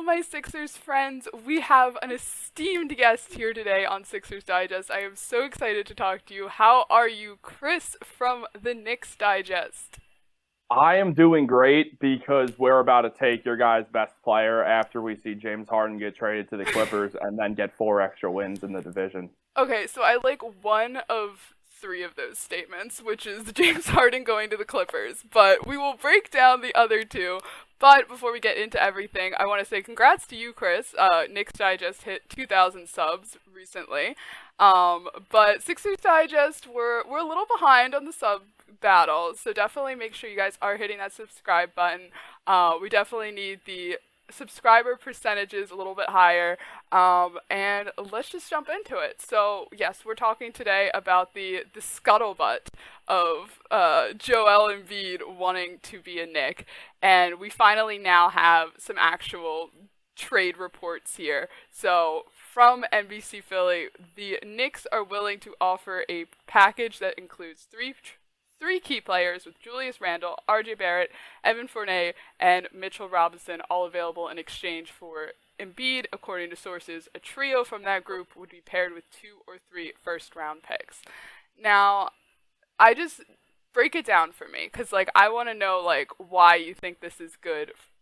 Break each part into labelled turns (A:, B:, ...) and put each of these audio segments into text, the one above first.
A: my Sixers friends. We have an esteemed guest here today on Sixers Digest. I am so excited to talk to you. How are you, Chris from the Knicks Digest?
B: I am doing great because we're about to take your guys' best player after we see James Harden get traded to the Clippers and then get 4 extra wins in the division.
A: Okay, so I like one of three of those statements, which is James Harden going to the Clippers, but we will break down the other two. But before we get into everything, I want to say congrats to you, Chris. Knicks Digest hit 2,000 subs recently. But Sixers Digest, we're a little behind on the sub battle, so definitely make sure you guys are hitting that subscribe button. We definitely need the subscriber percentages a little bit higher. And let's just jump into it. So yes, we're talking today about the scuttlebutt of Joel Embiid wanting to be a Knick, and we finally now have some actual trade reports here. So from NBC Philly, the Knicks are willing to offer a package that includes three key players with Julius Randle, RJ Barrett, Evan Fournier, and Mitchell Robinson, all available in exchange for Embiid. According to sources, a trio from that group would be paired with 2 or 3 first-round picks. Now, I just break it down for me, because I want to know why you think this is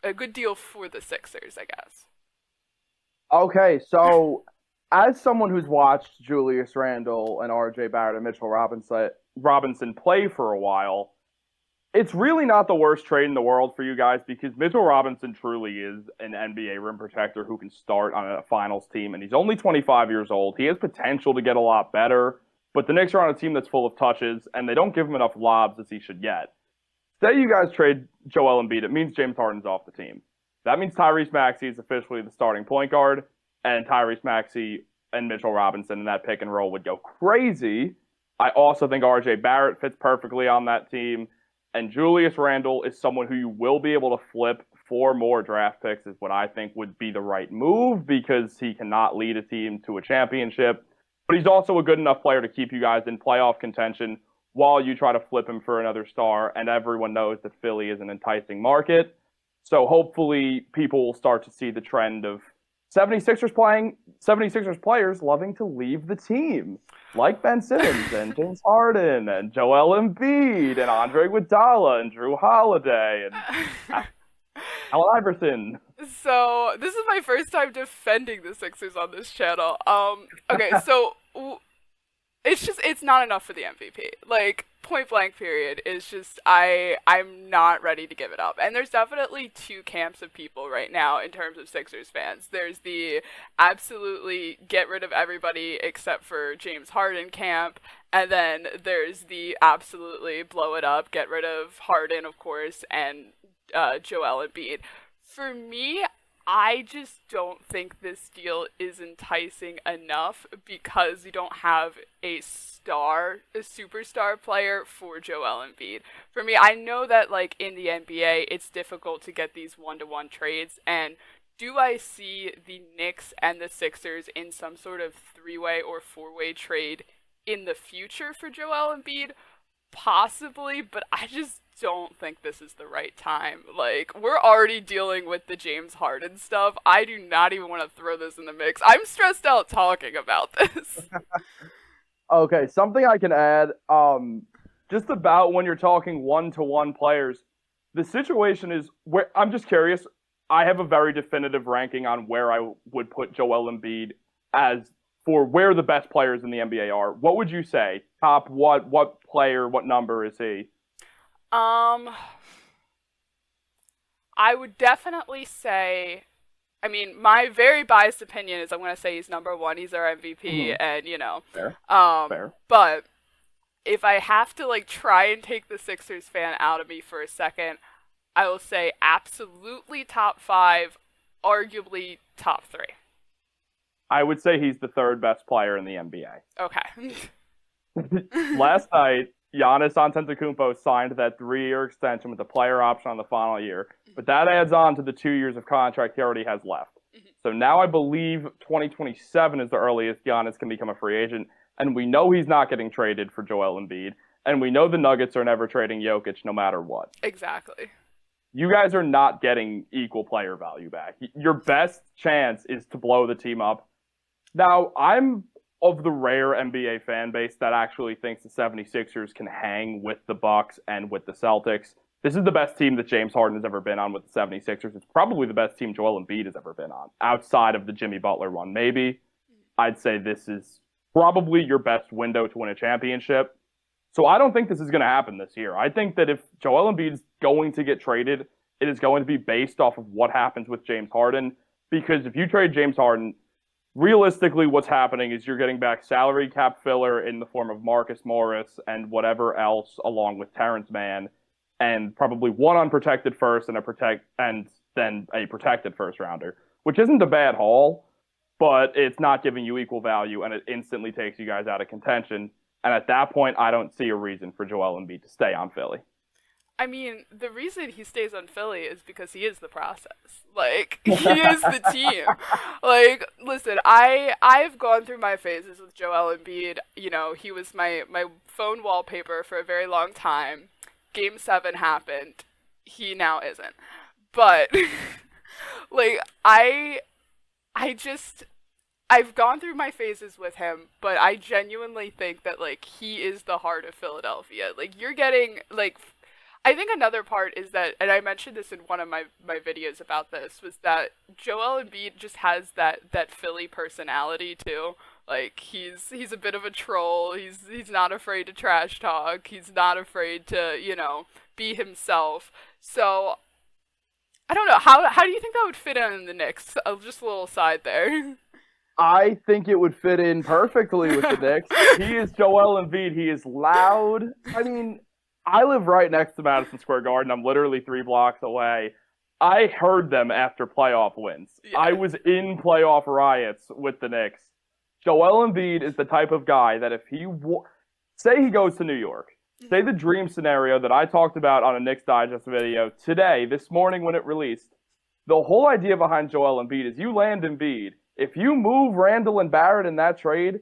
A: a good deal for the Sixers, I guess.
B: Okay, so as someone who's watched Julius Randle and RJ Barrett and Mitchell Robinson play for a while, it's really not the worst trade in the world for you guys because Mitchell Robinson truly is an NBA rim protector who can start on a finals team, and he's only 25 years old. He has potential to get a lot better, but the Knicks are on a team that's full of touches, and they don't give him enough lobs as he should get. Say you guys trade Joel Embiid, it means James Harden's off the team. That means Tyrese Maxey is officially the starting point guard, and Tyrese Maxey and Mitchell Robinson in that pick and roll would go crazy. I also think RJ Barrett fits perfectly on that team. And Julius Randle is someone who you will be able to flip for more draft picks, is what I think would be the right move because he cannot lead a team to a championship. But he's also a good enough player to keep you guys in playoff contention while you try to flip him for another star. And everyone knows that Philly is an enticing market. So hopefully people will start to see the trend of 76ers players loving to leave the team, like Ben Simmons and James Harden and Joel Embiid and Andre Iguodala and Drew Holiday and Allen Iverson.
A: So this is my first time defending the Sixers on this channel. Okay, so it's not enough for the MVP. Point blank period is just I'm not ready to give it up. And there's definitely two camps of people right now in terms of Sixers fans. There's the absolutely get rid of everybody except for James Harden camp, and then there's the absolutely blow it up, get rid of Harden, of course, and Joel Embiid. For me, I just don't think this deal is enticing enough because you don't have a superstar player for Joel Embiid. For me, I know that in the NBA, it's difficult to get these one-to-one trades, and do I see the Knicks and the Sixers in some sort of three-way or four-way trade in the future for Joel Embiid? Possibly, but I just don't think this is the right time. We're already dealing with the James Harden stuff. I do not even want to throw this in the mix. I'm stressed out talking about this.
B: Okay, something I can add, just about when you're talking one-to-one players, the situation is where I'm just curious. I have a very definitive ranking on where I would put Joel Embiid as for where the best players in the NBA are. What would you say? Top what player, what number is he?
A: I would definitely say, my very biased opinion is I'm going to say he's number one. He's our MVP, and,
B: Fair. Fair.
A: But if I have to, try and take the Sixers fan out of me for a second, I will say absolutely top 5, arguably top 3.
B: I would say he's the third best player in the NBA.
A: Okay.
B: Last night, Giannis Antetokounmpo signed that 3-year extension with a player option on the final year, but that adds on to the 2 years of contract he already has left. So now I believe 2027 is the earliest Giannis can become a free agent, and we know he's not getting traded for Joel Embiid, and we know the Nuggets are never trading Jokic no matter what.
A: Exactly.
B: you guys are not getting equal player value back. Your best chance is to blow the team up. Now, I'm of the rare NBA fan base that actually thinks the 76ers can hang with the Bucks and with the Celtics. This is the best team that James Harden has ever been on with the 76ers. It's probably the best team Joel Embiid has ever been on, outside of the Jimmy Butler one, maybe. I'd say this is probably your best window to win a championship. So I don't think this is going to happen this year. I think that if Joel Embiid is going to get traded, it is going to be based off of what happens with James Harden. Because if you trade James Harden, realistically what's happening is you're getting back salary cap filler in the form of Marcus Morris and whatever else along with Terrence Mann, and probably one unprotected first and then a protected first rounder, which isn't a bad haul, but it's not giving you equal value, and it instantly takes you guys out of contention. And at that point, I don't see a reason for Joel Embiid to stay on Philly.
A: I mean, the reason he stays on Philly is because he is the process. Like, he is the team. Like, listen, I've gone through my phases with Joel Embiid. You know, he was my phone wallpaper for a very long time. Game 7 happened. He now isn't. But, like, I've gone through my phases with him, but I genuinely think that, like, he is the heart of Philadelphia. Like, you're getting, like, I think another part is that, and I mentioned this in one of my videos about this, was that Joel Embiid just has that Philly personality, too. Like, he's a bit of a troll. He's not afraid to trash talk. He's not afraid to, be himself. So, I don't know. How do you think that would fit in the Knicks? Just a little side there.
B: I think it would fit in perfectly with the Knicks. He is Joel Embiid. He is loud. I mean, I live right next to Madison Square Garden. I'm literally 3 blocks away. I heard them after playoff wins.
A: Yeah.
B: I was in playoff riots with the Knicks. Joel Embiid is the type of guy that if say he goes to New York, say the dream scenario that I talked about on a Knicks Digest video today, this morning when it released, the whole idea behind Joel Embiid is you land Embiid. If you move Randall and Barrett in that trade,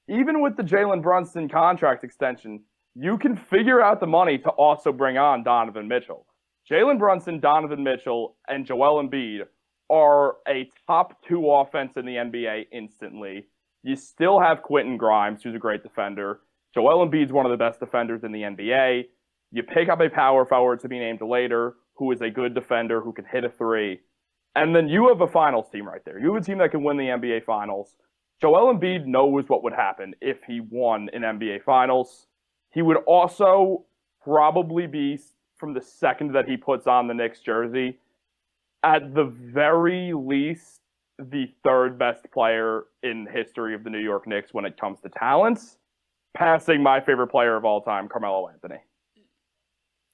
B: even with the Jalen Brunson contract extension, you can figure out the money to also bring on Donovan Mitchell. Jalen Brunson, Donovan Mitchell, and Joel Embiid are a top 2 offense in the NBA instantly. You still have Quentin Grimes, who's a great defender. Joel Embiid's one of the best defenders in the NBA. You pick up a power forward to be named later, who is a good defender, who can hit a 3. And then you have a finals team right there. You have a team that can win the NBA Finals. Joel Embiid knows what would happen if he won an NBA Finals. He would also probably be, from the second that he puts on the Knicks jersey, at the very least, the 3rd best player in history of the New York Knicks when it comes to talents, passing my favorite player of all time, Carmelo Anthony.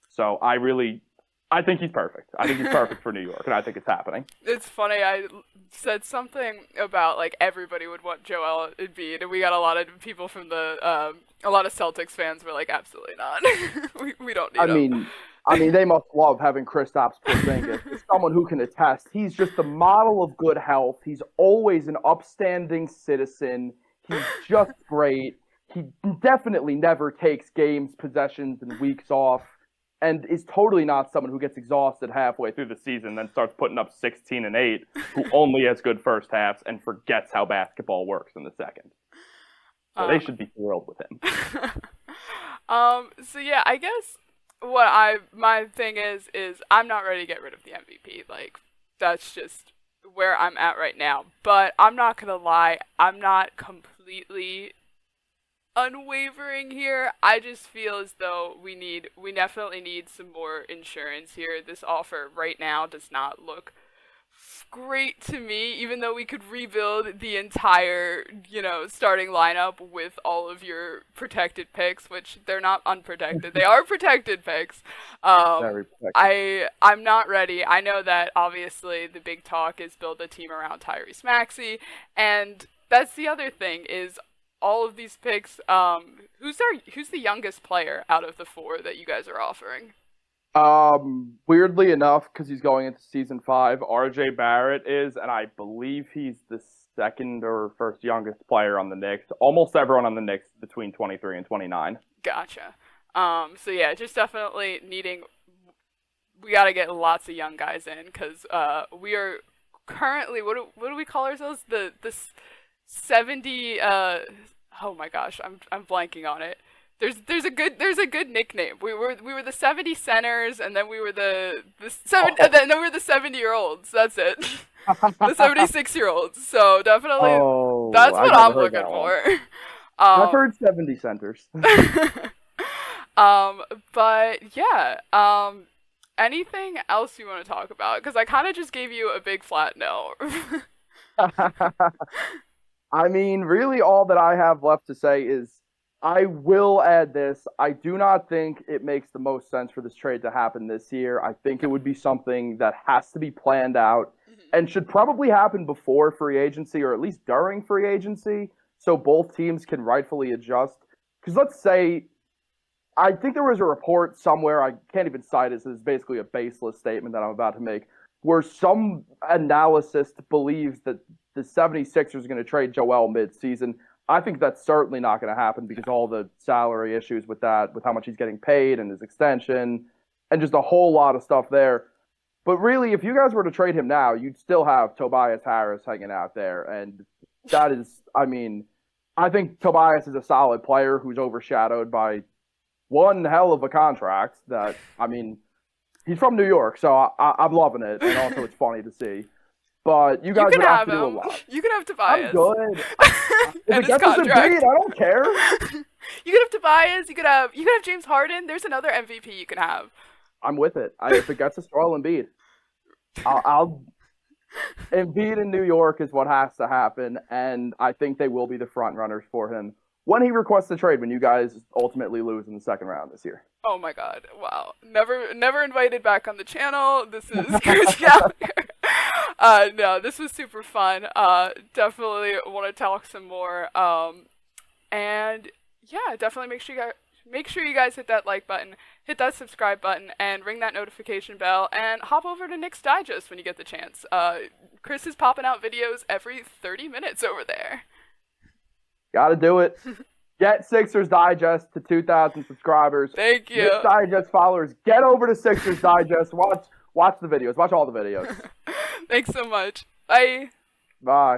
B: So I think he's perfect. I think he's perfect for New York, and I think it's happening.
A: It's funny, I said something about, like, everybody would want Joel Embiid, and we got a lot of people from a lot of Celtics fans were like, absolutely not. we don't need him.
B: I mean, they must love having Kristaps Porzingis. As someone who can attest, he's just a model of good health. He's always an upstanding citizen. He's just great. He definitely never takes games, possessions, and weeks off, and is totally not someone who gets exhausted halfway through the season, then starts putting up 16 and 8, who only has good first halves and forgets how basketball works in the second. So they should be thrilled with him.
A: So yeah, I guess my thing is I'm not ready to get rid of the MVP. Like, that's just where I'm at right now. But I'm not gonna lie, I'm not completely unwavering here. I just feel as though we definitely need some more insurance here. This offer right now does not look great to me, even though we could rebuild the entire, starting lineup with all of your protected picks, which they're not unprotected. They are protected picks.
B: Very protected.
A: I'm not ready. I know that obviously the big talk is build a team around Tyrese Maxey, and that's the other thing is all of these picks. Who's the youngest player out of the 4 that you guys are offering?
B: Weirdly enough, because he's going into season 5, RJ Barrett is, and I believe he's the 2nd or 1st youngest player on the Knicks. Almost everyone on the Knicks between 23 and 29.
A: Gotcha. So yeah, just definitely needing we got to get lots of young guys in because we are currently what do we call ourselves? The 70 oh my gosh, I'm blanking on it. There's a good nickname. We were the 70 centers, and then we were the seven
B: Oh,
A: then we were the 70-year-olds. That's it. The 76-year-olds. So definitely
B: oh,
A: that's
B: I
A: what
B: never
A: I'm
B: heard
A: looking
B: that one.
A: for.
B: I've
A: Um
B: heard 70 centers.
A: um but yeah. Anything else you want to talk about? Because I kind of just gave you a big flat no.
B: I mean, really, all that I have left to say is I will add this. I do not think it makes the most sense for this trade to happen this year. I think it would be something that has to be planned out and should probably happen before free agency or at least during free agency so both teams can rightfully adjust. Because let's say, I think there was a report somewhere, I can't even cite it, so it's basically a baseless statement that I'm about to make, where some analyst believes that the 76ers are going to trade Joel mid-season. I think that's certainly not going to happen because all the salary issues with that, with how much he's getting paid and his extension, and just a whole lot of stuff there. But really, if you guys were to trade him now, you'd still have Tobias Harris hanging out there. And that is, I mean, I think Tobias is a solid player who's overshadowed by one hell of a contract that, I mean, he's from New York, so I'm loving it. And also, it's funny to see. But you
A: You
B: guys
A: can
B: would have
A: have
B: to do a
A: him.
B: lot.
A: You can have
B: I'm
A: Tobias.
B: good. If
A: And
B: it
A: his
B: gets us a
A: contract.
B: beat, I don't care.
A: You could have Tobias. You could have James Harden. There's another MVP you can have.
B: I'm with it. If it gets us Joel Embiid, I'll Embiid in New York is what has to happen, and I think they will be the front runners for him when he requests the trade. When you guys ultimately lose in the second round this year.
A: Oh my God! Wow. Never invited back on the channel. This is Chris Gallagher. No, this was super fun. Definitely want to talk some more. And yeah, definitely make sure you guys hit that like button, hit that subscribe button, and ring that notification bell, and hop over to Knicks Digest when you get the chance. Chris is popping out videos every 30 minutes over there.
B: Got to do it. Get Sixers Digest to 2,000 subscribers.
A: Thank you.
B: Knicks Digest followers, get over to Sixers Digest. Watch the videos. Watch all the videos.
A: Thanks so much. Bye.
B: Bye.